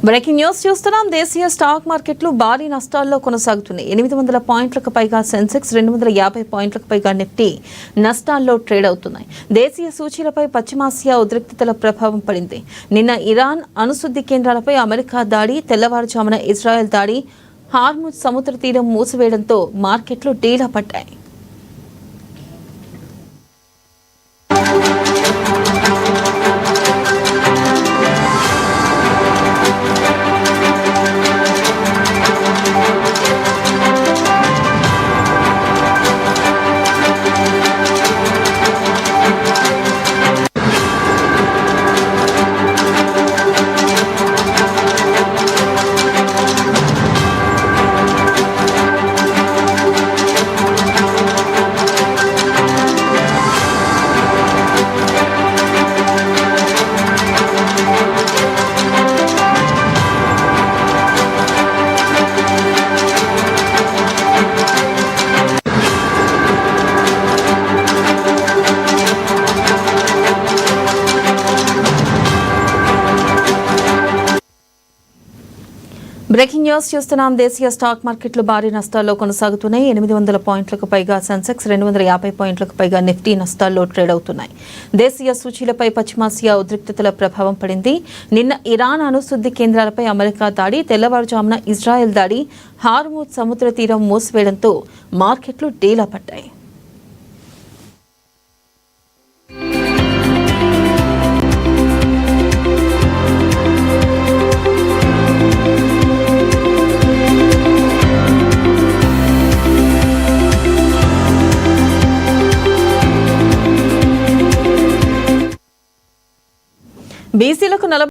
Breaking news చూస్తున్నాం. దేశీయ stock మార్కెట్లు భారీ నష్టాల్లో కొనసాగుతున్నాయి. 800 పాయింట్లకు పైగా సెన్సెక్స్, 250 పాయింట్లకు పైగా నిఫ్టీ నష్టాల్లో ట్రేడ్ అవుతున్నాయి. దేశీయ సూచీలపై పశ్చిమాసియా ఉద్రిక్తతల ప్రభావం పడింది. నిన్న ఇరాన్ అణుశుద్ధి కేంద్రాలపై అమెరికా దాడి, తెల్లవారుజామున ఇజ్రాయెల్ దాడి, హార్ముజ్ సముద్ర తీరం మూసివేయడంతో మార్కెట్లు డీలా పడ్డాయి. బ్రేకింగ్ న్యూస్ చూస్తున్నాం. దేశీయ స్టాక్ మార్కెట్లు భారీ నష్టాల్లో కొనసాగుతున్నాయి. 800 పాయింట్లకు పైగా సెన్సెక్స్, 250 పాయింట్లకు పైగా నిఫ్టీ నష్టాల్లో ట్రేడ్ అవుతున్నాయి. దేశీయ సూచీలపై పశ్చిమాసియా ఉద్రిక్తతల ప్రభావం పడింది. నిన్న ఇరాన్ అణుశుద్ధి కేంద్రాలపై అమెరికా దాడి, తెల్లవారుజామున ఇజ్రాయెల్ దాడి, హార్ముజ్ సముద్ర తీరం మూసివేయడంతో మార్కెట్లు డీలా పడ్డాయి. బీసీలకు